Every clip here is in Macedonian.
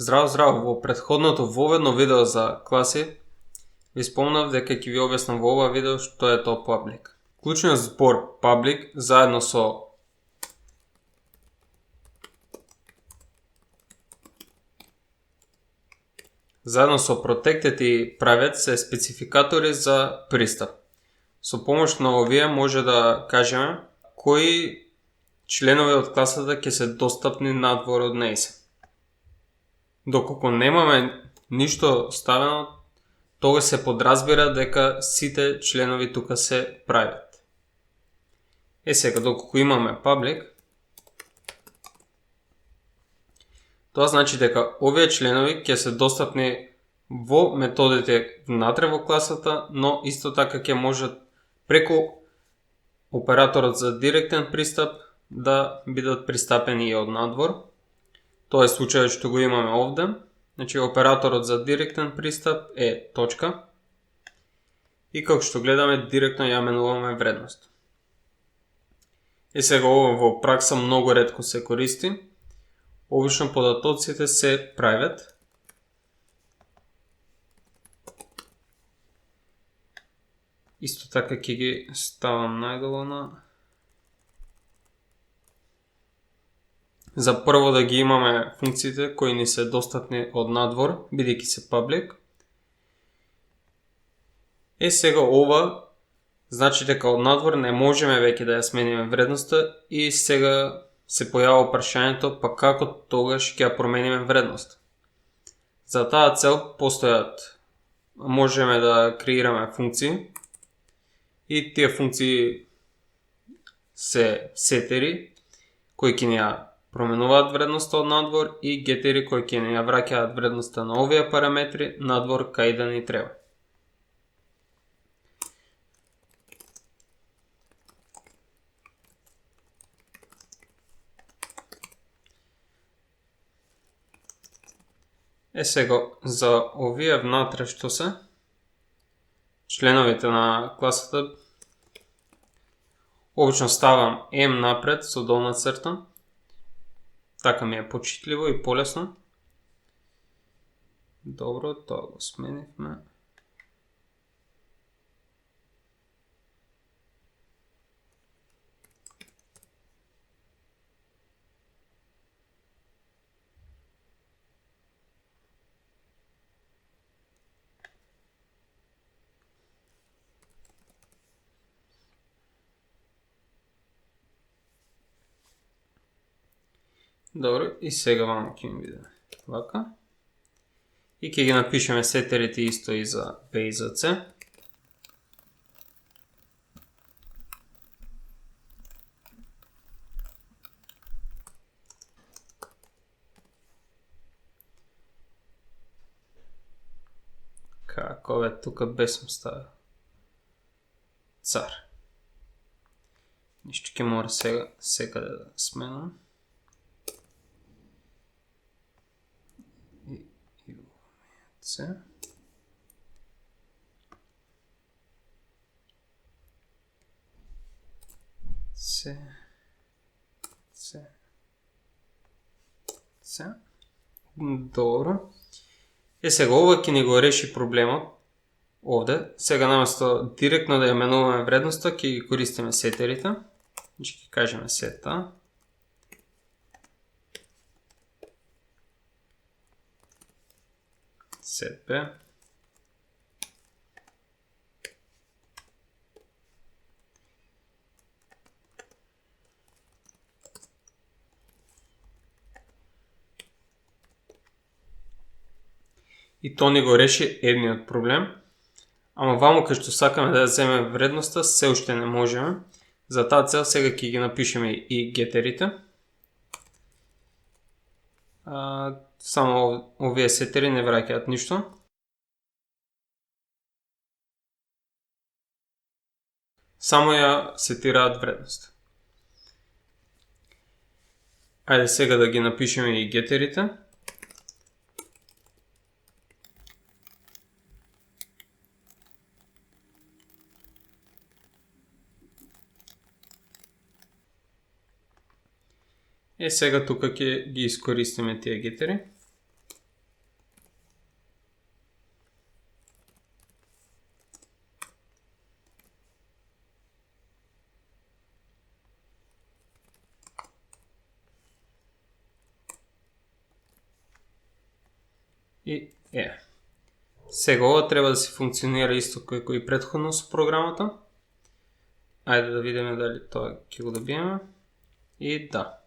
Здраво, здраво! Во претходното воведно видео за класи ви спомнав дека ќе ви објаснам во ова видео што е тоа public. Клучниот збор public заедно со protected и private се спецификатори за пристап. Со помош на овие може да кажеме кои членови од класата ќе се достапни надвор од нејзе. Доколку немаме ништо ставено, тогаш се подразбира дека сите членови тука се private. Сега, доколку имаме public, тоа значи дека овие членови ќе се достапни во методите внатре во класата, но исто така ќе можат преку операторот за директен пристап да бидат пристапени и од надвор. Тоа е случајот што го имаме овде. Значи операторот за директен пристап е точка. И како што гледаме, директно ја менуваме вредност. Сега ова во пракса многу ретко се користи. Обично податоците се private. Исто така ќе ги ставам најдолу на... За прво да ги имаме функциите кои ни се достапни од надвор, бидејќи се public. Сега ова значи дека од надвор не можеме веќе да ја смениме вредноста и сега се појавува прашањето па како тогаш ќе ја промениме вредност. За таа цел можеме да креираме функции и тие функции се сетери кои ќе ни ја променуваат вредноста од надвор и гетери кои ќе ни ја враќаат вредноста на овие параметри надвор кај да ни треба. Сега за овие внатре што се членовите на класата, обично ставам M напред со долна црта. Така ми е почитливо и полесно. Добро, тоа го сменивме. Добро, и сега вамо ќе ми биде вака. И ќе ги напишеме сетерите исто и за B и за C. Како бе, тука без сум ставил цар. Ништо ќе мора сега секаде да сменам. C. C. C. C. Добро. Сега ова ќе ни го реши проблемот овде. Сега наместо директно да ја менуваме вредноста, ќе ги користиме сетерите. Значи ќе кажеме сета. Set B. И то ни го реши едниот проблем. Ама вамо кај што сакаме да ја земеме вредноста, се уште не можеме. За таа цел сега ќе ги напишеме и гетерите. Само овие сетери не враќаат ништо. Само ја сетираат вредност. Ајде сега да ги напишеме и гетерите. Сега тука ќе ги искористиме тие гетери. И сега ова треба да се функционира исто како и претходно со програмата. Ајде да видиме дали тоа ќе го добиеме. И да,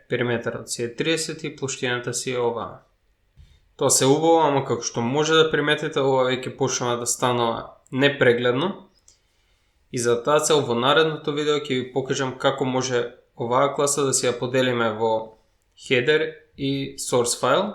периметарот си е 30 и плоштината си е оваа. Тоа се убаво, ама како што може да приметите, ова веќе почнува да станува непрегледно. И за таа цел во наредното видео ќе ви покажам како може оваа класа да си ја поделиме во header и source файл